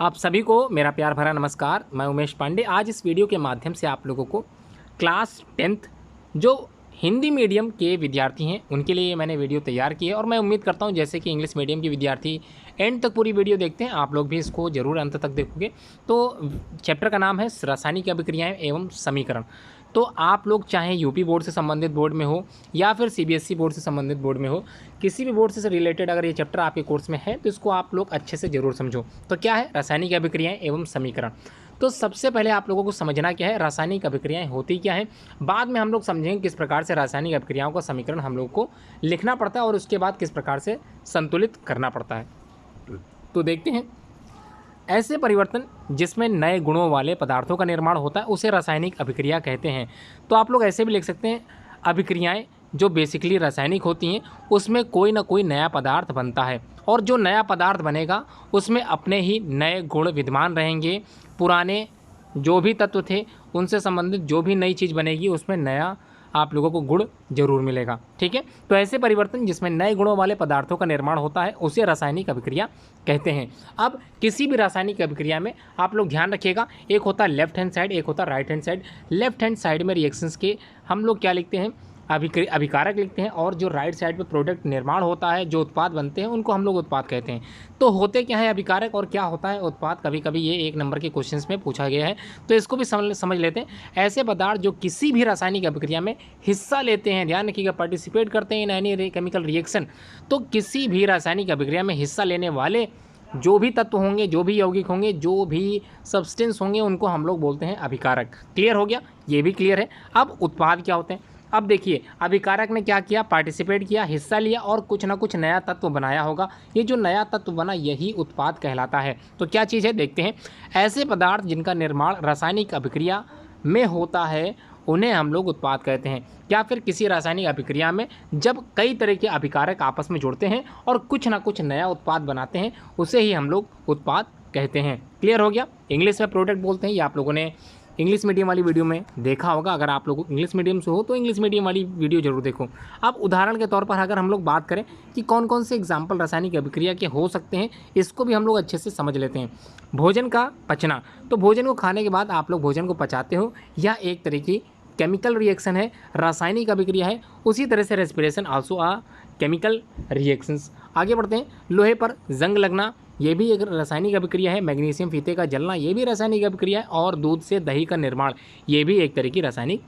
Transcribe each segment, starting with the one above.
आप सभी को मेरा प्यार भरा नमस्कार। मैं उमेश पांडे। आज इस वीडियो के माध्यम से आप लोगों को क्लास 10th जो हिंदी मीडियम के विद्यार्थी हैं उनके लिए मैंने वीडियो तैयार की है और मैं उम्मीद करता हूं जैसे कि इंग्लिश मीडियम के विद्यार्थी एंड तक पूरी वीडियो देखते हैं, आप लोग भी इसको ज़रूर अंत तक देखोगे। तो चैप्टर का नाम है रासायनिक अभिक्रियाएँ एवं समीकरण। तो आप लोग चाहे यूपी बोर्ड से संबंधित बोर्ड में हो या फिर सीबीएसई बोर्ड से संबंधित बोर्ड में हो, किसी भी बोर्ड से रिलेटेड अगर ये चैप्टर आपके कोर्स में है तो इसको आप लोग अच्छे से ज़रूर समझो। तो क्या है रासायनिक अभिक्रियाएं एवं समीकरण। तो सबसे पहले आप लोगों को समझना क्या है, रासायनिक अभिक्रियाएं होती क्या है। बाद में हम लोग समझेंगे किस प्रकार से रासायनिक अभिक्रियाओं का समीकरण हम लोग को लिखना पड़ता है और उसके बाद किस प्रकार से संतुलित करना पड़ता है। तो देखते हैं, ऐसे परिवर्तन जिसमें नए गुणों वाले पदार्थों का निर्माण होता है उसे रासायनिक अभिक्रिया कहते हैं। तो आप लोग ऐसे भी लिख सकते हैं, अभिक्रियाएं जो बेसिकली रासायनिक होती हैं उसमें कोई ना कोई नया पदार्थ बनता है और जो नया पदार्थ बनेगा उसमें अपने ही नए गुण विद्यमान रहेंगे। पुराने जो भी तत्व थे उनसे संबंधित जो भी नई चीज़ बनेगी उसमें नया आप लोगों को गुण जरूर मिलेगा। ठीक है, तो ऐसे परिवर्तन जिसमें नए गुणों वाले पदार्थों का निर्माण होता है उसे रासायनिक अभिक्रिया कहते हैं। अब किसी भी रासायनिक अभिक्रिया में आप लोग ध्यान रखिएगा, एक होता है लेफ्ट हैंड साइड, एक होता है right hand side. Left hand side में रिएक्शंस के हम लोग क्या लिखते हैं, अभिकारक लिखते हैं, और जो राइट साइड पे प्रोडक्ट निर्माण होता है, जो उत्पाद बनते हैं उनको हम लोग उत्पाद कहते हैं। तो होते क्या है अभिकारक और क्या होता है उत्पाद, कभी कभी ये एक नंबर के क्वेश्चंस में पूछा गया है, तो इसको भी समझ लेते हैं। ऐसे पदार्थ जो किसी भी रासायनिक अभिक्रिया में हिस्सा लेते हैं, ध्यान रखिएगा, पार्टिसिपेट करते हैं इन एनी केमिकल रिएक्शन। तो किसी भी रासायनिक अभिक्रिया में हिस्सा लेने वाले जो भी तत्व होंगे, जो भी यौगिक होंगे, जो भी सब्सटेंस होंगे, उनको हम लोग बोलते हैं अभिकारक। क्लियर हो गया, ये भी क्लियर है। अब उत्पाद क्या होते हैं, अब देखिए, अभिकारक ने क्या किया, पार्टिसिपेट किया, हिस्सा लिया और कुछ ना कुछ नया तत्व बनाया होगा। ये जो नया तत्व बना यही उत्पाद कहलाता है। तो क्या चीज़ है देखते हैं, ऐसे पदार्थ जिनका निर्माण रासायनिक अभिक्रिया में होता है उन्हें हम लोग उत्पाद कहते हैं। या फिर किसी रासायनिक अभिक्रिया में जब कई तरह के अभिकारक आपस में जुड़ते हैं और कुछ ना कुछ नया उत्पाद बनाते हैं उसे ही हम लोग उत्पाद कहते हैं। क्लियर हो गया। इंग्लिश में प्रोडक्ट बोलते हैं, ये आप लोगों ने इंग्लिश मीडियम वाली वीडियो में देखा होगा। अगर आप लोग इंग्लिश मीडियम से हो तो इंग्लिश मीडियम वाली वीडियो जरूर देखो। अब उदाहरण के तौर पर अगर हम लोग बात करें कि कौन कौन से एग्जाम्पल रासायनिक अभिक्रिया के हो सकते हैं, इसको भी हम लोग अच्छे से समझ लेते हैं। भोजन का पचना, तो भोजन को खाने के बाद आप लोग भोजन को पचाते हो, यह एक तरह की केमिकल रिएक्शन है, रासायनिक अभिक्रिया है। उसी तरह से रेस्पिरेशन आल्सो आ केमिकल रिएक्शंस। आगे बढ़ते हैं, लोहे पर जंग लगना, ये भी एक रासायनिक अभिक्रिया है। मैग्नीशियम फीते का जलना, ये भी रासायनिक अभिक्रिया है। और दूध से दही का निर्माण, ये भी एक तरह की रासायनिक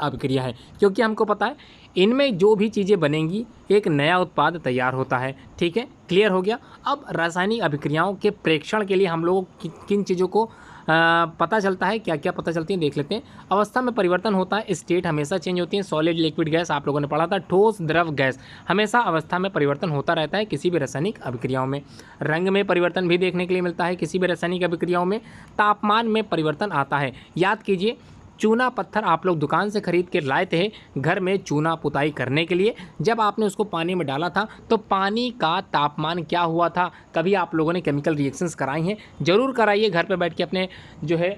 अभिक्रिया है, क्योंकि हमको पता है इनमें जो भी चीज़ें बनेंगी एक नया उत्पाद तैयार होता है। ठीक है, क्लियर हो गया। अब रासायनिक अभिक्रियाओं के प्रेक्षण के लिए हम लोगों को किन चीज़ों को पता चलता है, क्या क्या पता चलती है देख लेते हैं। अवस्था में परिवर्तन होता है, स्टेट हमेशा चेंज होती है। सॉलिड लिक्विड गैस आप लोगों ने पढ़ा था, ठोस द्रव गैस, हमेशा अवस्था में परिवर्तन होता रहता है किसी भी रासायनिक अभिक्रियाओं में। रंग में परिवर्तन भी देखने के लिए मिलता है किसी भी रासायनिक अभिक्रियाओं में। तापमान में परिवर्तन आता है। याद कीजिए, चूना पत्थर आप लोग दुकान से खरीद के लाए थे घर में चूना पुताई करने के लिए। जब आपने उसको पानी में डाला था तो पानी का तापमान क्या हुआ था। कभी आप लोगों ने केमिकल रिएक्शंस कराई हैं, ज़रूर कराइए घर पे बैठ के, अपने जो है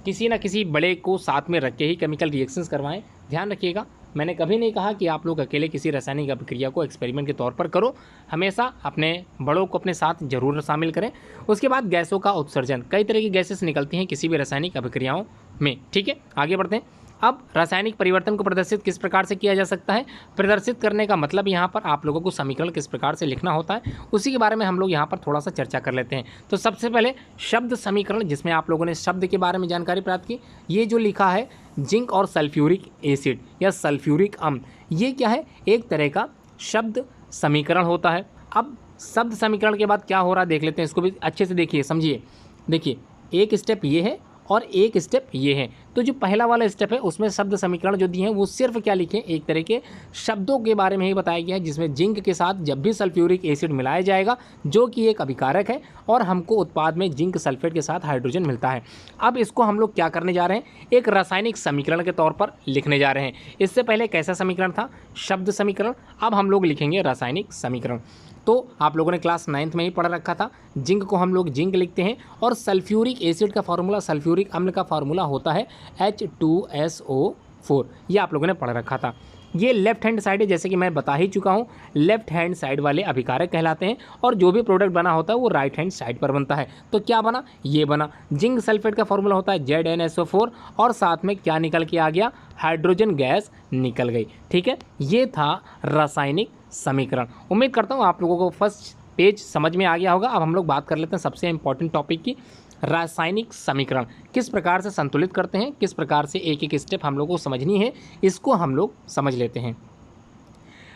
किसी ना किसी बड़े को साथ में रख के ही केमिकल रिएक्शंस करवाएं। ध्यान रखिएगा, मैंने कभी नहीं कहा कि आप लोग अकेले किसी रासायनिक अभिक्रिया को एक्सपेरिमेंट के तौर पर करो, हमेशा अपने बड़ों को अपने साथ जरूर शामिल करें। उसके बाद गैसों का उत्सर्जन, कई तरह की गैसेस निकलती हैं किसी भी रासायनिक अभिक्रियाओं में। ठीक है, आगे बढ़ते हैं। अब रासायनिक परिवर्तन को प्रदर्शित किस प्रकार से किया जा सकता है, प्रदर्शित करने का मतलब यहाँ पर आप लोगों को समीकरण किस प्रकार से लिखना होता है उसी के बारे में हम लोग यहाँ पर थोड़ा सा चर्चा कर लेते हैं। तो सबसे पहले शब्द समीकरण, जिसमें आप लोगों ने शब्द के बारे में जानकारी प्राप्त की। ये जो लिखा है जिंक और सल्फ्यूरिक एसिड या सल्फ्यूरिक अम्ल, ये क्या है, एक तरह का शब्द समीकरण होता है। अब शब्द समीकरण के बाद क्या हो रहा है देख लेते हैं, इसको भी अच्छे से देखिए, समझिए। देखिए, एक स्टेप ये है और एक स्टेप ये है। तो जो पहला वाला स्टेप है उसमें शब्द समीकरण जो दिए हैं वो सिर्फ क्या लिखे, एक तरह के शब्दों के बारे में ही बताया गया है, जिसमें जिंक के साथ जब भी सल्फ्यूरिक एसिड मिलाया जाएगा जो कि एक अभिकारक है और हमको उत्पाद में जिंक सल्फेट के साथ हाइड्रोजन मिलता है। अब इसको हम लोग क्या करने जा रहे हैं, एक रासायनिक समीकरण के तौर पर लिखने जा रहे हैं। इससे पहले कैसा समीकरण था, शब्द समीकरण, अब हम लोग लिखेंगे रासायनिक समीकरण। तो आप लोगों ने क्लास 9th में ही पढ़ रखा था, जिंक को हम लोग जिंक लिखते हैं और सल्फ्यूरिक एसिड का फार्मूला, सल्फ्यूरिक अम्ल का फार्मूला होता है H2SO4, ये आप लोगों ने पढ़ रखा था। ये लेफ्ट हैंड साइड है, जैसे कि मैं बता ही चुका हूँ, लेफ्ट हैंड साइड वाले अभिकारक कहलाते हैं। और जो भी प्रोडक्ट बना होता है वो राइट हैंड साइड पर बनता है। तो क्या बना, ये बना। जिंक सल्फेट का फॉर्मूला होता है ZnSO4 और साथ में क्या निकल के आ गया, हाइड्रोजन गैस निकल गई। ठीक है, ये था रासायनिक समीकरण। उम्मीद करता हूँ आप लोगों को फर्स्ट पेज समझ में आ गया होगा। अब हम लोग बात कर लेते हैं सबसे इंपॉर्टेंट टॉपिक की, रासायनिक समीकरण किस प्रकार से संतुलित करते हैं, किस प्रकार से एक एक स्टेप हम लोगों को समझनी है, इसको हम लोग समझ लेते हैं।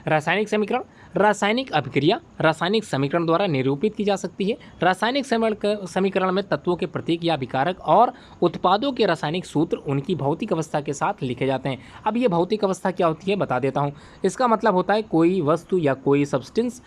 रासायनिक समीकरण, रासायनिक अभिक्रिया रासायनिक समीकरण द्वारा निरूपित की जा सकती है। रासायनिक समीकरण में तत्वों के प्रतीक या विकारक और उत्पादों के रासायनिक सूत्र उनकी भौतिक अवस्था के साथ लिखे जाते हैं। अब ये भौतिक अवस्था क्या होती है बता देता हूँ। इसका मतलब होता है कोई वस्तु या कोई सब्सटेंस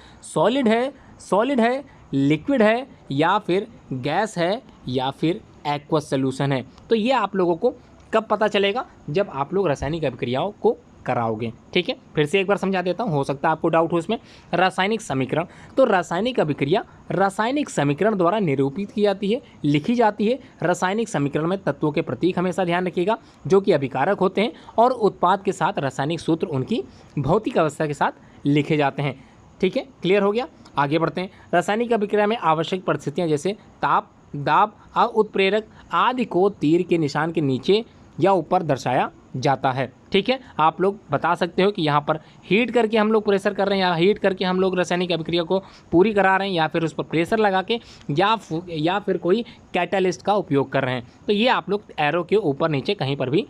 सॉलिड है, लिक्विड है, या फिर गैस है, या फिर एक्वस सॉल्यूशन है। तो ये आप लोगों को कब पता चलेगा, जब आप लोग रासायनिक अभिक्रियाओं को कराओगे। ठीक है, फिर से एक बार समझा देता हूँ, हो सकता है आपको डाउट हो इसमें। रासायनिक समीकरण, तो रासायनिक अभिक्रिया रासायनिक समीकरण द्वारा निरूपित की जाती है, लिखी जाती है। रासायनिक समीकरण में तत्वों के प्रतीक हमेशा ध्यान रखिएगा जो कि अभिकारक होते हैं, और उत्पाद के साथ रासायनिक सूत्र उनकी भौतिक अवस्था के साथ लिखे जाते हैं। ठीक है, क्लियर हो गया। आगे बढ़ते हैं। रासायनिक अभिक्रिया में आवश्यक परिस्थितियाँ जैसे ताप, दाब और उत्प्रेरक आदि को तीर के निशान के नीचे या ऊपर दर्शाया जाता है। ठीक है, आप लोग बता सकते हो कि यहाँ पर हीट करके हम लोग प्रेशर कर रहे हैं, या हीट करके हम लोग रासायनिक अभिक्रिया को पूरी करा रहे हैं, या फिर उस पर प्रेशर लगा के या फिर कोई कैटालिस्ट का उपयोग कर रहे हैं। तो ये आप लोग एरो के ऊपर नीचे कहीं पर भी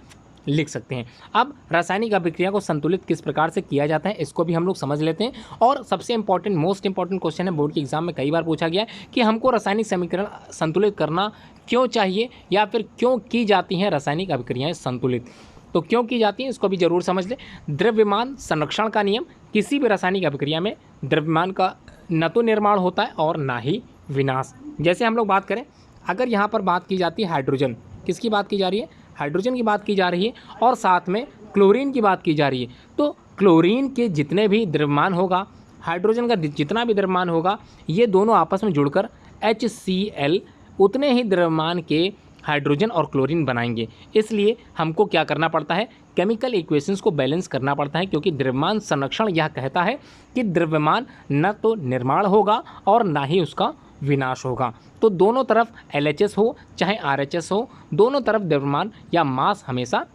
लिख सकते हैं। अब रासायनिक अभिक्रिया को संतुलित किस प्रकार से किया जाता है इसको भी हम लोग समझ लेते हैं। और सबसे इंपॉर्टेंट मोस्ट इंपॉर्टेंट क्वेश्चन है, बोर्ड के एग्जाम में कई बार पूछा गया है कि हमको रासायनिक समीकरण संतुलित करना क्यों चाहिए, या फिर क्यों की जाती हैं रासायनिक अभिक्रियाएं संतुलित। तो क्यों की जाती हैं इसको भी जरूर समझ लें। द्रव्यमान संरक्षण का नियम, किसी भी रासायनिक अभिक्रिया में द्रव्यमान का न तो निर्माण होता है और ना ही विनाश। जैसे हम लोग बात करें, अगर यहाँ पर बात की जाती है हाइड्रोजन, किसकी बात की जा रही है, हाइड्रोजन की बात की जा रही है, और साथ में क्लोरीन की बात की जा रही है। तो क्लोरीन के जितने भी द्रव्यमान होगा, हाइड्रोजन का जितना भी द्रव्यमान होगा, ये दोनों आपस में जुड़कर HCl उतने ही द्रव्यमान के हाइड्रोजन और क्लोरीन बनाएंगे। इसलिए हमको क्या करना पड़ता है, केमिकल इक्वेशंस को बैलेंस करना पड़ता है, क्योंकि द्रव्यमान संरक्षण यह कहता है कि द्रव्यमान न तो निर्माण होगा और ना ही उसका विनाश होगा। तो दोनों तरफ LHS हो चाहे RHS हो, दोनों तरफ द्रव्यमान या मास हमेशा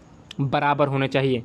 बराबर होने चाहिए।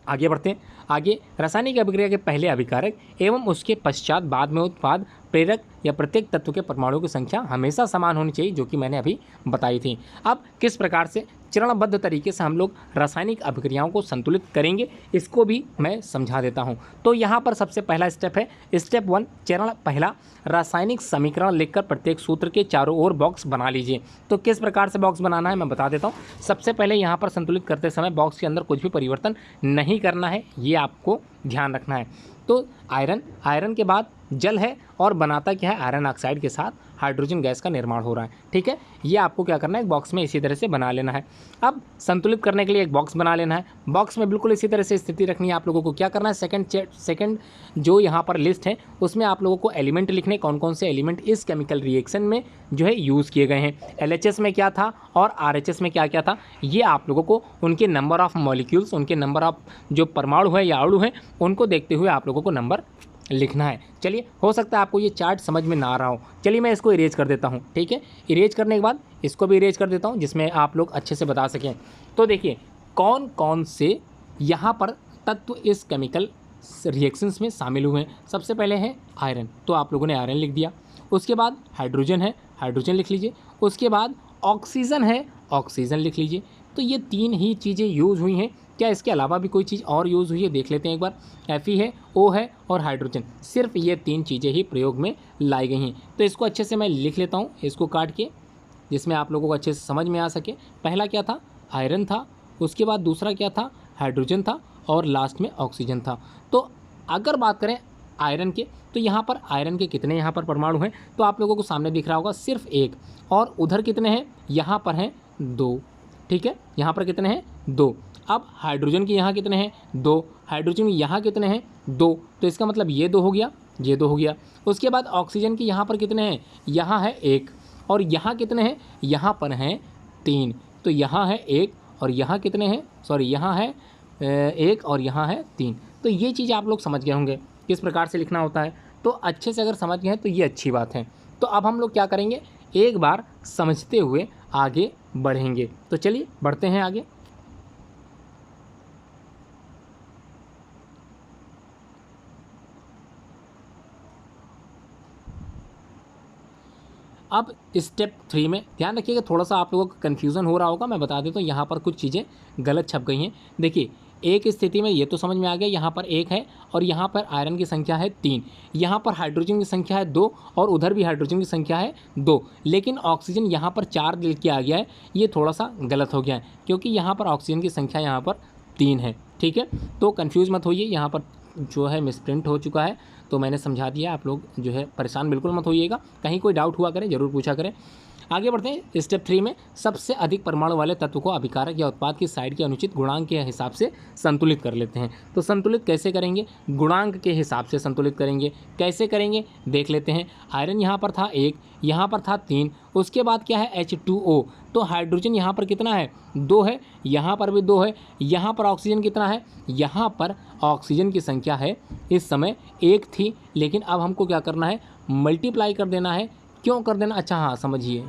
आगे बढ़ते हैं। आगे, रासायनिक अभिक्रिया के पहले अभिकारक एवं उसके पश्चात बाद में उत्पाद, प्रेरक या प्रत्येक तत्व के परमाणुओं की संख्या हमेशा समान होनी चाहिए, जो कि मैंने अभी बताई थी। अब किस प्रकार से चरणबद्ध तरीके से हम लोग रासायनिक अभिक्रियाओं को संतुलित करेंगे इसको भी मैं समझा देता हूं। तो यहाँ पर सबसे पहला स्टेप है, स्टेप 1, चरण पहला, रासायनिक समीकरण लिखकर प्रत्येक सूत्र के चारों ओर बॉक्स बना लीजिए। तो किस प्रकार से बॉक्स बनाना है मैं बता देता हूँ। सबसे पहले यहाँ पर संतुलित करते समय बॉक्स के अंदर कुछ भी परिवर्तन नहीं करना है, ये आपको ध्यान रखना है। तो आयरन के बाद जल है, और बनाता क्या है, आयरन ऑक्साइड के साथ हाइड्रोजन गैस का निर्माण हो रहा है। ठीक है, ये आपको क्या करना है, एक बॉक्स में इसी तरह से बना लेना है। अब संतुलित करने के लिए एक बॉक्स बना लेना है, बॉक्स में बिल्कुल इसी तरह से स्थिति रखनी है। आप लोगों को क्या करना है, सेकंड जो यहाँ पर लिस्ट है उसमें आप लोगों को एलिमेंट लिखने, कौन कौन से एलिमेंट इस केमिकल रिएक्शन में जो है यूज़ किए गए हैं। LHS में क्या था और RHS में क्या क्या था, ये आप लोगों को उनके नंबर ऑफ मॉलिक्यूल्स, उनके नंबर ऑफ जो परमाणु है या अणु है, उनको देखते हुए आप लोगों को नंबर लिखना है। चलिए, हो सकता है आपको ये चार्ट समझ में ना आ रहा हो, चलिए मैं इसको इरेज कर देता हूँ। ठीक है, इरेज करने के बाद इसको भी इरेज कर देता हूँ, जिसमें आप लोग अच्छे से बता सकें। तो देखिए कौन कौन से यहाँ पर तत्व इस केमिकल रिएक्शंस में शामिल हुए हैं। सबसे पहले है आयरन, तो आप लोगों ने आयरन लिख दिया। उसके बाद हाइड्रोजन है, हाइड्रोजन लिख लीजिए। उसके बाद ऑक्सीजन है, ऑक्सीजन लिख लीजिए। तो ये तीन ही चीज़ें यूज़ हुई हैं। क्या इसके अलावा भी कोई चीज़ और यूज़ हुई है, देख लेते हैं एक बार। Fe है, O है और हाइड्रोजन, सिर्फ ये तीन चीज़ें ही प्रयोग में लाई गई हैं। तो इसको अच्छे से मैं लिख लेता हूँ, इसको काट के, जिसमें आप लोगों को अच्छे से समझ में आ सके। पहला क्या था, आयरन था। उसके बाद दूसरा क्या था, हाइड्रोजन था। और लास्ट में ऑक्सीजन था। तो अगर बात करें आयरन के, तो यहाँ पर आयरन के कितने यहाँ पर परमाणु हैं, तो आप लोगों को सामने दिख रहा होगा सिर्फ एक। और उधर कितने हैं, यहाँ पर हैं 2। ठीक है, यहाँ पर कितने हैं, 2। अब हाइड्रोजन के यहाँ कितने हैं, 2। हाइड्रोजन के यहाँ कितने हैं, 2। तो इसका मतलब ये 2 हो गया, ये 2 हो गया। उसके बाद ऑक्सीजन के यहाँ पर कितने हैं, यहाँ है 1। और यहाँ कितने हैं, यहाँ पर हैं 3। तो यहाँ है 1 और यहाँ कितने हैं, सॉरी यहाँ है 1 और यहाँ है 3। तो ये चीज़ आप लोग समझ गए होंगे किस प्रकार से लिखना होता है। तो अच्छे से अगर समझ गए हैं तो ये अच्छी बात है। तो अब हम लोग क्या करेंगे, एक बार समझते हुए आगे बढ़ेंगे। तो चलिए बढ़ते हैं आगे। अब स्टेप 3 में ध्यान रखिएगा, थोड़ा सा आप लोगों को कन्फ्यूज़न हो रहा होगा, मैं बता देता हूँ। यहाँ पर कुछ चीज़ें गलत छप गई हैं। देखिए, एक स्थिति में ये तो समझ में आ गया, यहाँ पर 1 है और यहाँ पर आयरन की संख्या है 3, यहाँ पर हाइड्रोजन की संख्या है 2 और उधर भी हाइड्रोजन की संख्या है 2, लेकिन ऑक्सीजन यहाँ पर 4 लिख के आ गया है। ये थोड़ा सा गलत हो गया है क्योंकि यहाँ पर ऑक्सीजन की संख्या यहाँ पर 3 है। ठीक है, तो कन्फ्यूज़ मत होइए, यहाँ पर जो है मिसप्रिंट हो चुका है, तो मैंने समझा दिया। आप लोग जो है परेशान बिल्कुल मत होइएगा, कहीं कोई डाउट हुआ करें ज़रूर पूछा करें। आगे बढ़ते हैं। स्टेप 3 में सबसे अधिक परमाणु वाले तत्व को अभिकारक या उत्पाद की साइड के अनुचित गुणांक के हिसाब से संतुलित कर लेते हैं। तो संतुलित कैसे करेंगे, गुणांक के हिसाब से संतुलित करेंगे। कैसे करेंगे देख लेते हैं। आयरन यहाँ पर था 1, यहाँ पर था 3, उसके बाद क्या है H2O। तो हाइड्रोजन यहाँ पर कितना है, 2 है, यहाँ पर भी 2 है, यहाँ पर ऑक्सीजन कितना है, यहाँ पर ऑक्सीजन की संख्या है इस समय 1 थी, लेकिन अब हमको क्या करना है, मल्टीप्लाई कर देना है। क्यों कर देना, अच्छा हाँ समझिए,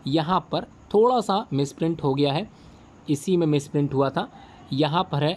यहाँ पर थोड़ा सा मिसप्रिंट हो गया है, इसी में मिसप्रिंट हुआ था। यहाँ पर है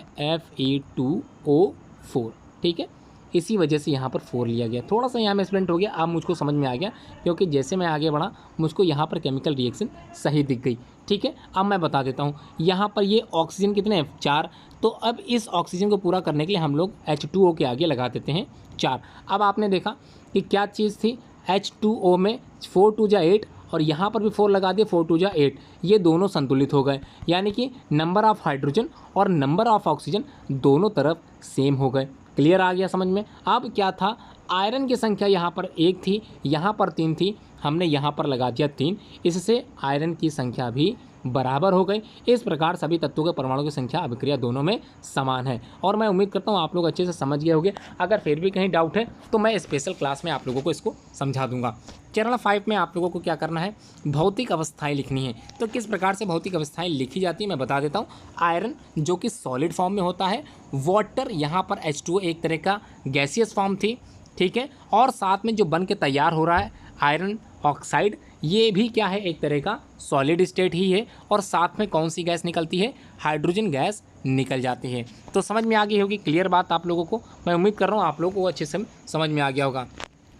Fe2O4, ठीक है, इसी वजह से यहाँ पर 4 लिया गया। थोड़ा सा यहाँ मिसप्रिंट हो गया, अब मुझको समझ में आ गया क्योंकि जैसे मैं आगे बढ़ा मुझको यहाँ पर केमिकल रिएक्शन सही दिख गई। ठीक है, अब मैं बता देता हूँ। यहाँ पर ये ऑक्सीजन कितने हैं, 4। तो अब इस ऑक्सीजन को पूरा करने के लिए हम लोग H2O के आगे लगा देते हैं 4। अब आपने देखा कि क्या चीज़ थी, H2O में 4 2 जा 8 और यहाँ पर भी 4 लगा दिए, 4 2 जा 8, ये दोनों संतुलित हो गए। यानी कि नंबर ऑफ़ हाइड्रोजन और नंबर ऑफ़ ऑक्सीजन दोनों तरफ सेम हो गए। क्लियर आ गया समझ में। अब क्या था, आयरन की संख्या यहाँ पर 1 थी, यहाँ पर 3 थी, हमने यहाँ पर लगा दिया 3, इससे आयरन की संख्या भी बराबर हो गई। इस प्रकार सभी तत्वों के परमाणु की संख्या अभिक्रिया दोनों में समान है। और मैं उम्मीद करता हूँ आप लोग अच्छे से समझ गए होंगे। अगर फिर भी कहीं डाउट है तो मैं स्पेशल क्लास में आप लोगों को इसको समझा दूंगा। चरण 5 में आप लोगों को क्या करना है, भौतिक अवस्थाएं लिखनी है। तो किस प्रकार से भौतिक अवस्थाएं लिखी जाती है मैं बता देता हूँ। आयरन जो कि सॉलिड फॉर्म में होता है, वाटर यहाँ पर H2O एक तरह का गैसियस फॉर्म थी, ठीक है, और साथ में जो बन के तैयार हो रहा है आयरन ऑक्साइड, ये भी क्या है, एक तरह का सॉलिड स्टेट ही है। और साथ में कौन सी गैस निकलती है, हाइड्रोजन गैस निकल जाती है। तो समझ में आ गई होगी, क्लियर बात आप लोगों को। मैं उम्मीद कर रहा हूँ आप लोगों को अच्छे से समझ में आ गया होगा।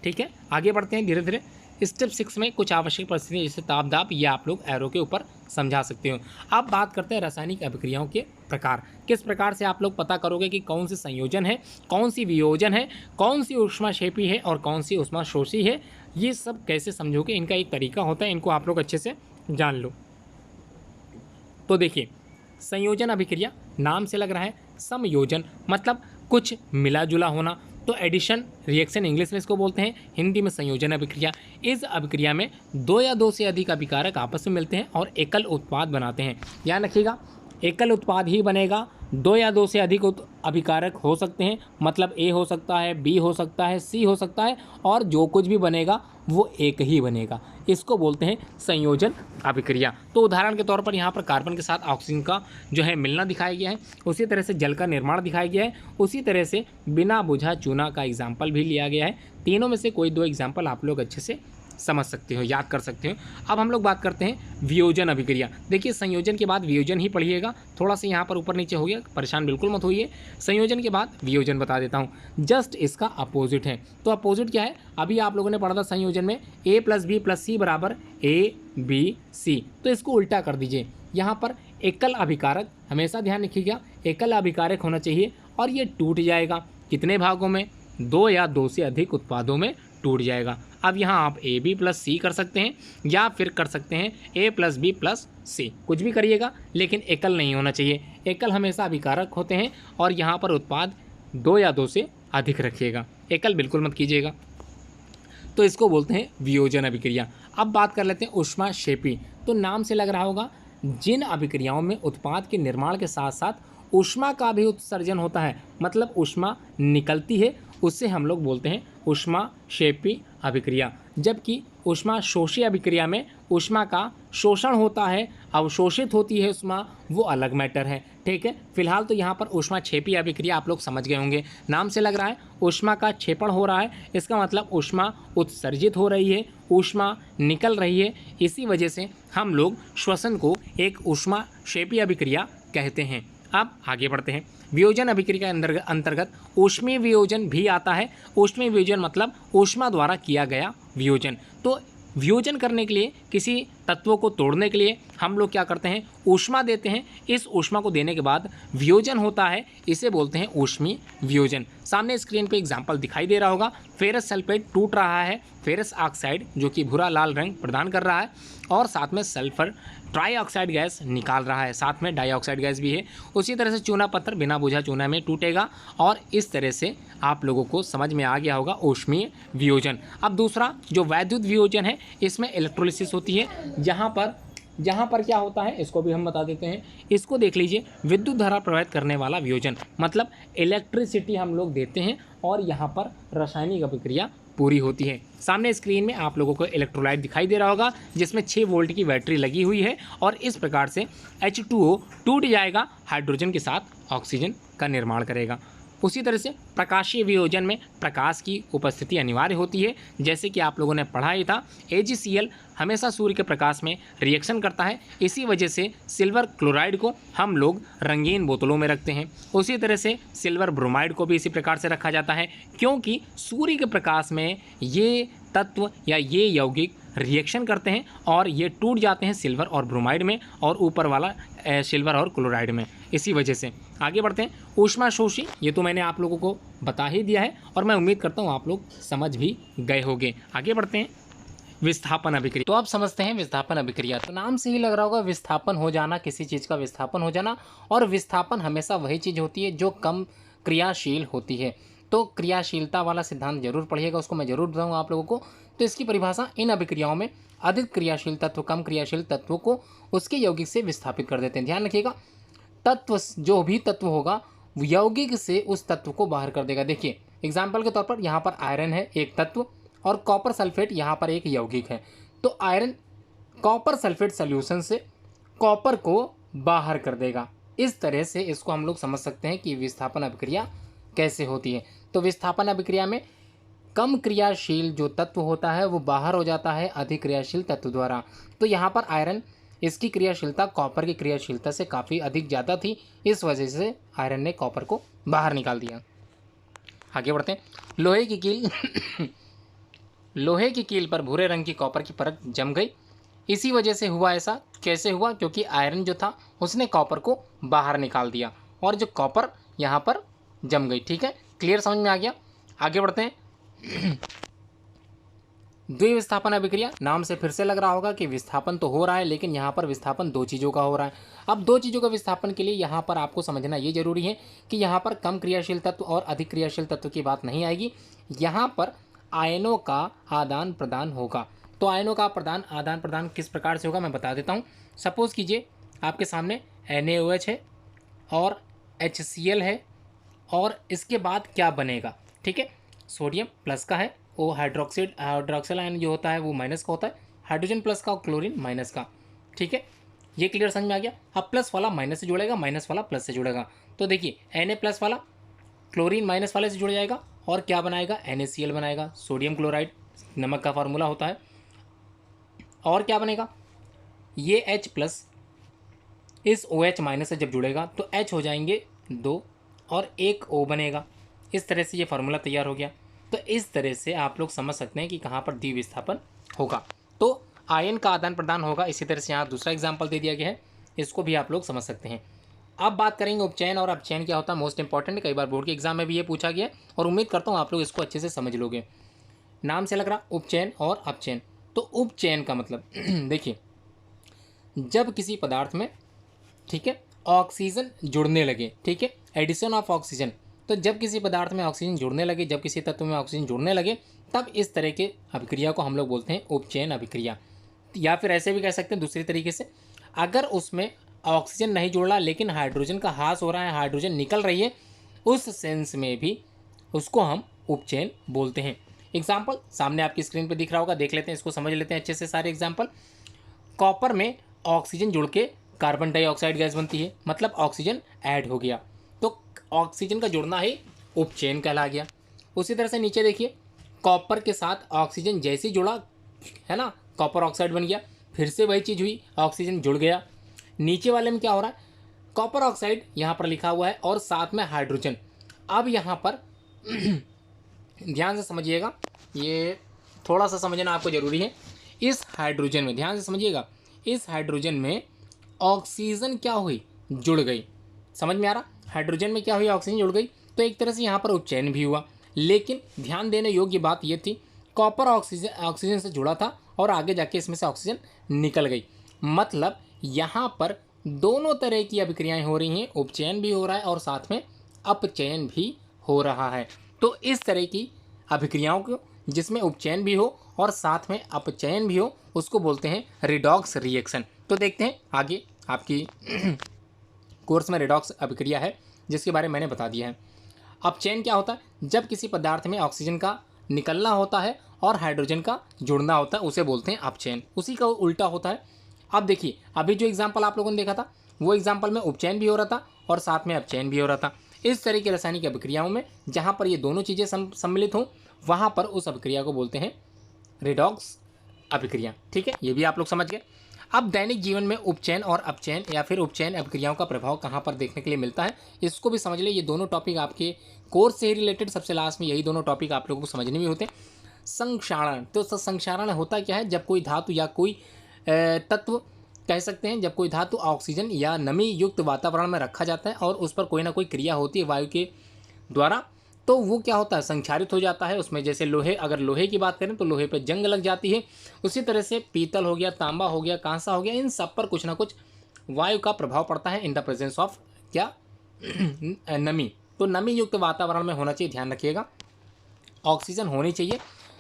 ठीक है, आगे बढ़ते हैं धीरे धीरे। स्टेप 6 में कुछ आवश्यक परिस्थितियाँ जैसे ताप दाब, ये आप लोग एरो के ऊपर समझा सकते हो। अब बात करते हैं रासायनिक अभिक्रियाओं के प्रकार। किस प्रकार से आप लोग पता करोगे कि कौन सी संयोजन है, कौन सी वियोजन है, कौन सी ऊष्माक्षेपी है और कौन सी ऊष्माशोषी है, ये सब कैसे समझोगे, इनका एक तरीका होता है, इनको आप लोग अच्छे से जान लो। तो देखिए, संयोजन अभिक्रिया नाम से लग रहा है, समयोजन मतलब कुछ मिला जुला होना, तो एडिशन रिएक्शन इंग्लिश में इसको बोलते हैं, हिंदी में संयोजन अभिक्रिया। इस अभिक्रिया में 2 या 2 से अधिक अभिकारक आपस में मिलते हैं और एकल उत्पाद बनाते हैं। ध्यान रखिएगा, एकल उत्पाद ही बनेगा, 2 या 2 से अधिक अभिकारक हो सकते हैं, मतलब A हो सकता है, B हो सकता है, C हो सकता है, और जो कुछ भी बनेगा वो एक ही बनेगा। इसको बोलते हैं संयोजन अभिक्रिया। तो उदाहरण के तौर पर यहाँ पर कार्बन के साथ ऑक्सीजन का जो है मिलना दिखाया गया है, उसी तरह से जल का निर्माण दिखाया गया है, उसी तरह से बिना बुझा चूना का एग्जाम्पल भी लिया गया है। तीनों में से कोई 2 एग्जाम्पल आप लोग अच्छे से समझ सकते हो, याद कर सकते हो। अब हम लोग बात करते हैं वियोजन अभिक्रिया। देखिए, संयोजन के बाद वियोजन ही पढ़िएगा, थोड़ा सा यहाँ पर ऊपर नीचे हो गया, परेशान बिल्कुल मत होइए। संयोजन के बाद वियोजन बता देता हूँ, जस्ट इसका अपोजिट है। तो अपोजिट क्या है, अभी आप लोगों ने पढ़ा था संयोजन में A + B + C बराबर ABC, तो इसको उल्टा कर दीजिए। यहाँ पर एकल अभिकारक, हमेशा ध्यान रखिएगा, एकल अभिकारक होना चाहिए और ये टूट जाएगा कितने भागों में, 2 या 2 से अधिक उत्पादों में टूट जाएगा। अब यहाँ आप AB + C कर सकते हैं या फिर कर सकते हैं A + B + C, कुछ भी करिएगा, लेकिन एकल नहीं होना चाहिए। एकल हमेशा अभिकारक होते हैं और यहाँ पर उत्पाद 2 या 2 से अधिक रखिएगा, एकल बिल्कुल मत कीजिएगा। तो इसको बोलते हैं वियोजन अभिक्रिया। अब बात कर लेते हैं ऊष्माक्षेपी। तो नाम से लग रहा होगा, जिन अभिक्रियाओं में उत्पाद के निर्माण के साथ साथ ऊष्मा का भी उत्सर्जन होता है, मतलब ऊष्मा निकलती है, उससे हम लोग बोलते हैं ऊष्माक्षेपी अभिक्रिया, जबकि ऊष्मा शोषी अभिक्रिया में ऊष्मा का शोषण होता है, अवशोषित होती है ऊष्मा, वो अलग मैटर है। ठीक है, फिलहाल तो यहाँ पर ऊष्मा क्षेपी अभिक्रिया आप लोग समझ गए होंगे, नाम से लग रहा है ऊष्मा का क्षेपण हो रहा है, इसका मतलब ऊष्मा उत्सर्जित हो रही है, ऊष्मा निकल रही है, इसी वजह से हम लोग श्वसन को एक ऊष्मा क्षेपी अभिक्रिया कहते हैं। अब आगे बढ़ते हैं। वियोजन अभिक्रिया के अंतर्गत ऊष्मीय वियोजन भी आता है। ऊष्मीय वियोजन मतलब ऊष्मा द्वारा किया गया वियोजन। तो वियोजन करने के लिए, किसी तत्वों को तोड़ने के लिए हम लोग क्या करते हैं, ऊष्मा देते हैं। इस ऊष्मा को देने के बाद वियोजन होता है, इसे बोलते हैं ऊष्मीय वियोजन। सामने स्क्रीन पे एग्जांपल दिखाई दे रहा होगा, फेरस सल्फेट टूट रहा है, फेरस ऑक्साइड जो कि भूरा लाल रंग प्रदान कर रहा है और साथ में सल्फर ट्राईऑक्साइड गैस निकाल रहा है, साथ में डाइऑक्साइड गैस भी है। उसी तरह से चूना पत्थर बिना बुझा चूना में टूटेगा और इस तरह से आप लोगों को समझ में आ गया होगा ऊष्मीय वियोजन। अब दूसरा जो वैद्युत वियोजन है, इसमें इलेक्ट्रोलिसिस होती है। जहाँ पर क्या होता है इसको भी हम बता देते हैं। इसको देख लीजिए, विद्युत धारा प्रवाहित करने वाला वियोजन, मतलब इलेक्ट्रिसिटी हम लोग देते हैं और यहाँ पर रासायनिक अभिक्रिया पूरी होती है। सामने स्क्रीन में आप लोगों को इलेक्ट्रोलाइट दिखाई दे रहा होगा, जिसमें 6 वोल्ट की बैटरी लगी हुई है और इस प्रकार से H2O टूट जाएगा, हाइड्रोजन के साथ ऑक्सीजन का निर्माण करेगा। उसी तरह से प्रकाशीय वियोजन में प्रकाश की उपस्थिति अनिवार्य होती है, जैसे कि आप लोगों ने पढ़ा ही था, AgCl हमेशा सूर्य के प्रकाश में रिएक्शन करता है, इसी वजह से सिल्वर क्लोराइड को हम लोग रंगीन बोतलों में रखते हैं। उसी तरह से सिल्वर ब्रोमाइड को भी इसी प्रकार से रखा जाता है, क्योंकि सूर्य के प्रकाश में ये तत्व या ये यौगिक रिएक्शन करते हैं और ये टूट जाते हैं सिल्वर और ब्रोमाइड में और ऊपर वाला सिल्वर और क्लोराइड में। इसी वजह से आगे बढ़ते हैं। ऊष्मा शोषी, ये तो मैंने आप लोगों को बता ही दिया है और मैं उम्मीद करता हूँ आप लोग समझ भी गए होंगे। आगे बढ़ते हैं। विस्थापन अभिक्रिया, तो आप समझते हैं विस्थापन अभिक्रिया, तो नाम से ही लग रहा होगा विस्थापन हो जाना, किसी चीज़ का विस्थापन हो जाना। और विस्थापन हमेशा वही चीज़ होती है जो कम क्रियाशील होती है। तो क्रियाशीलता वाला सिद्धांत जरूर पढ़िएगा, उसको मैं जरूर बताऊँगा आप लोगों को। तो इसकी परिभाषा, इन अभिक्रियाओं में अधिक क्रियाशील तत्व कम क्रियाशील तत्वों को उसके यौगिक से विस्थापित कर देते हैं। ध्यान रखिएगा, तत्व जो भी तत्व होगा यौगिक से उस तत्व को बाहर कर देगा। देखिए एग्जाम्पल के तौर पर यहाँ पर आयरन है एक तत्व और कॉपर सल्फेट यहाँ पर एक यौगिक है। तो आयरन कॉपर सल्फेट सॉल्यूशन से कॉपर को बाहर कर देगा। इस तरह से इसको हम लोग समझ सकते हैं कि विस्थापन अभिक्रिया कैसे होती है। तो विस्थापन अभिक्रिया में कम क्रियाशील जो तत्व होता है वो बाहर हो जाता है अधिक क्रियाशील तत्व द्वारा। तो यहाँ पर आयरन, इसकी क्रियाशीलता कॉपर की क्रियाशीलता से काफ़ी अधिक ज़्यादा थी, इस वजह से आयरन ने कॉपर को बाहर निकाल दिया। आगे बढ़ते हैं। लोहे की कील लोहे की कील पर भूरे रंग की कॉपर की परत जम गई। इसी वजह से हुआ ऐसा। कैसे हुआ? क्योंकि आयरन जो था उसने कॉपर को बाहर निकाल दिया और जो कॉपर यहाँ पर जम गई। ठीक है, क्लियर, समझ में आ गया। आगे बढ़ते हैं। द्विविस्थापन अभिक्रिया, नाम से फिर से लग रहा होगा कि विस्थापन तो हो रहा है, लेकिन यहाँ पर विस्थापन दो चीज़ों का हो रहा है। अब दो चीज़ों का विस्थापन के लिए यहाँ पर आपको समझना ये जरूरी है कि यहाँ पर कम क्रियाशील तत्व और अधिक क्रियाशील तत्व की बात नहीं आएगी, यहाँ पर आयनों का आदान प्रदान होगा। तो आयनों का आदान प्रदान किस प्रकार से होगा मैं बता देता हूँ। सपोज़ कीजिए आपके सामने NaOH है और HCl है और इसके बाद क्या बनेगा? ठीक है, सोडियम प्लस का है, वो हाइड्रोक्सिल आयन जो होता है वो माइनस का होता है, हाइड्रोजन प्लस का और क्लोरीन माइनस का। ठीक है, ये क्लियर समझ में आ गया। अब प्लस वाला माइनस से जुड़ेगा, माइनस वाला प्लस से जुड़ेगा। तो देखिए Na प्लस वाला क्लोरीन माइनस वाले से जुड़ जाएगा और क्या बनाएगा? NaCl बनाएगा, सोडियम क्लोराइड, नमक का फार्मूला होता है। और क्या बनेगा? ये H प्लस इस OH माइनस से जब जुड़ेगा तो H हो जाएंगे 2 और एक O बनेगा। इस तरह से ये फार्मूला तैयार हो गया। तो इस तरह से आप लोग समझ सकते हैं कि कहाँ पर द्विविस्थापन होगा, तो आयन का आदान प्रदान होगा। इसी तरह से यहाँ दूसरा एग्जाम्पल दे दिया गया है, इसको भी आप लोग समझ सकते हैं। अब बात करेंगे उपचयन, और अपचयन क्या होता है, मोस्ट इंपॉर्टेंट है, कई बार बोर्ड के एग्जाम में भी ये पूछा गया और उम्मीद करता हूँ आप लोग इसको अच्छे से समझ लोगे। नाम से लग रहा उपचयन और अपचयन। तो उपचयन का मतलब देखिए, जब किसी पदार्थ में, ठीक है, ऑक्सीजन जुड़ने लगे, ठीक है, एडिशन ऑफ ऑक्सीजन, तो जब किसी पदार्थ में ऑक्सीजन जुड़ने लगे, जब किसी तत्व में ऑक्सीजन जुड़ने लगे, तब इस तरह के अभिक्रिया को हम लोग बोलते हैं उपचयन अभिक्रिया। या फिर ऐसे भी कह सकते हैं दूसरी तरीके से, अगर उसमें ऑक्सीजन नहीं जुड़ रहा लेकिन हाइड्रोजन का ह्रास हो रहा है, हाइड्रोजन निकल रही है, उस सेंस में भी उसको हम उपचयन बोलते हैं। एग्जाम्पल सामने आपकी स्क्रीन पर दिख रहा होगा, देख लेते हैं, इसको समझ लेते हैं अच्छे से सारे एग्जाम्पल। कॉपर में ऑक्सीजन जुड़ के कार्बन डाइऑक्साइड गैस बनती है, मतलब ऑक्सीजन ऐड हो गया, तो ऑक्सीजन का जुड़ना ही उपचयन कहला गया। उसी तरह से नीचे देखिए, कॉपर के साथ ऑक्सीजन जैसे ही जुड़ा है ना, कॉपर ऑक्साइड बन गया, फिर से वही चीज़ हुई, ऑक्सीजन जुड़ गया। नीचे वाले में क्या हो रहा है, कॉपर ऑक्साइड यहाँ पर लिखा हुआ है और साथ में हाइड्रोजन। अब यहाँ पर ध्यान से समझिएगा, ये थोड़ा सा समझना आपको ज़रूरी है। इस हाइड्रोजन में ध्यान से समझिएगा, इस हाइड्रोजन में ऑक्सीजन क्या हुई, जुड़ गई। समझ में आ रहा, हाइड्रोजन में क्या हुई, ऑक्सीजन जुड़ गई, तो एक तरह से यहाँ पर उपचयन भी हुआ। लेकिन ध्यान देने योग्य बात ये थी, कॉपर ऑक्सीजन से जुड़ा था और आगे जाके इसमें से ऑक्सीजन निकल गई, मतलब यहाँ पर दोनों तरह की अभिक्रियाएं हो रही हैं, उपचयन भी हो रहा है और साथ में अपचयन भी हो रहा है। तो इस तरह की अभिक्रियाओं को जिसमें उपचयन भी हो और साथ में अपचयन भी हो, उसको बोलते हैं रिडॉक्स रिएक्शन। तो देखते हैं आगे आपकी कोर्स में रिडॉक्स अभिक्रिया है जिसके बारे में मैंने बता दिया है। अपचयन क्या होता है, जब किसी पदार्थ में ऑक्सीजन का निकलना होता है और हाइड्रोजन का जुड़ना होता है, उसे बोलते हैं अपचयन। उसी का उल्टा होता है। अब देखिए, अभी जो एग्जाम्पल आप लोगों ने देखा था, वो एग्जाम्पल में उपचयन भी हो रहा था और साथ में अपचयन भी हो रहा था। इस तरह की रासायनिक अभिक्रियाओं में जहाँ पर ये दोनों चीज़ें सम्मिलित हों, वहाँ पर उस अभिक्रिया को बोलते हैं रिडॉक्स अभिक्रिया। ठीक है, ये भी आप लोग समझ गए। अब दैनिक जीवन में उपचयन और अपचयन या फिर उपचयन अभिक्रियाओं का प्रभाव कहाँ पर देखने के लिए मिलता है, इसको भी समझ ले। ये दोनों टॉपिक आपके कोर्स से ही रिलेटेड, सबसे लास्ट में यही दोनों टॉपिक आप लोगों को समझने भी होते हैं। संक्षारण, तो संक्षारण होता क्या है, जब कोई धातु या कोई तत्व कह सकते हैं, जब कोई धातु ऑक्सीजन या नमी युक्त वातावरण में रखा जाता है और उस पर कोई ना कोई क्रिया होती है वायु के द्वारा, तो वो क्या होता है, संक्षारित हो जाता है। उसमें जैसे लोहे, अगर लोहे की बात करें तो लोहे पे जंग लग जाती है। उसी तरह से पीतल हो गया, तांबा हो गया, कांसा हो गया, इन सब पर कुछ ना कुछ वायु का प्रभाव पड़ता है इन द प्रेजेंस ऑफ क्या नमी। तो नमी युक्त वातावरण में होना चाहिए, ध्यान रखिएगा, ऑक्सीजन होनी चाहिए।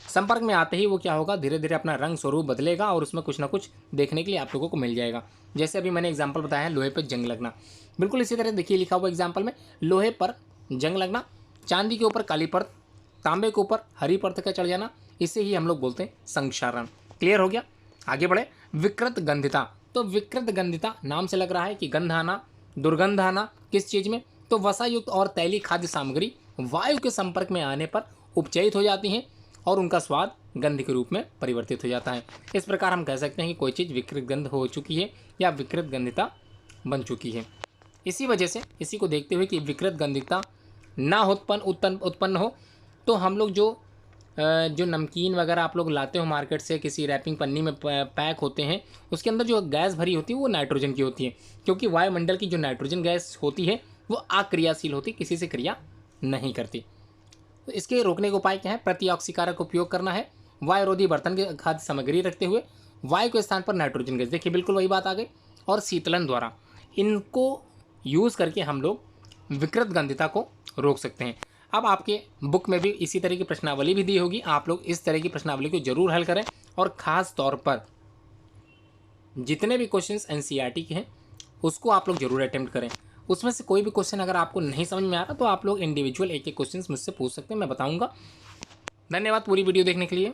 संपर्क में आते ही वो क्या होगा, धीरे धीरे अपना रंग स्वरूप बदलेगा और उसमें कुछ ना कुछ देखने के लिए आप लोगों को मिल जाएगा। जैसे अभी मैंने एग्जाम्पल बताया है, लोहे पर जंग लगना, बिल्कुल इसी तरह देखिए लिखा हुआ एग्जाम्पल में, लोहे पर जंग लगना, चांदी के ऊपर काली परत, तांबे के ऊपर हरी परत का चढ़ जाना, इसे ही हम लोग बोलते हैं संक्षारण। क्लियर हो गया, आगे बढ़े। विकृत गंधिता, तो विकृत गंधिता नाम से लग रहा है कि गंध आना, दुर्गंध आना, किस चीज़ में, तो वसायुक्त और तैलीय खाद्य सामग्री वायु के संपर्क में आने पर उपचयित हो जाती हैं और उनका स्वाद गंध के रूप में परिवर्तित हो जाता है। इस प्रकार हम कह सकते हैं कि कोई चीज़ विकृत गंध हो चुकी है या विकृत गंधिता बन चुकी है। इसी वजह से, इसी को देखते हुए कि विकृत गंधिता ना उत्पन्न हो, तो हम लोग जो नमकीन वगैरह आप लोग लाते हो मार्केट से, किसी रैपिंग पन्नी में पैक होते हैं, उसके अंदर जो गैस भरी होती है वो नाइट्रोजन की होती है, क्योंकि वायुमंडल की जो नाइट्रोजन गैस होती है वो अक्रियाशील होती, किसी से क्रिया नहीं करती। तो इसके रोकने का उपाय क्या है, प्रतिऑक्सीकारक उपयोग करना है, वायुरोधी बर्तन के खाद्य सामग्री रखते हुए, वायु के स्थान पर नाइट्रोजन गैस, देखिए बिल्कुल वही बात आ गई, और शीतलन द्वारा, इनको यूज़ करके हम लोग विकृत गंधिता को रोक सकते हैं। अब आपके बुक में भी इसी तरह की प्रश्नावली भी दी होगी, आप लोग इस तरह की प्रश्नावली को जरूर हल करें, और ख़ास तौर पर जितने भी क्वेश्चंस एनसीईआरटी के हैं उसको आप लोग जरूर अटेम्प्ट करें। उसमें से कोई भी क्वेश्चन अगर आपको नहीं समझ में आ रहा तो आप लोग इंडिविजुअल एक एक क्वेश्चन मुझसे पूछ सकते हैं, मैं बताऊँगा। धन्यवाद पूरी वीडियो देखने के लिए।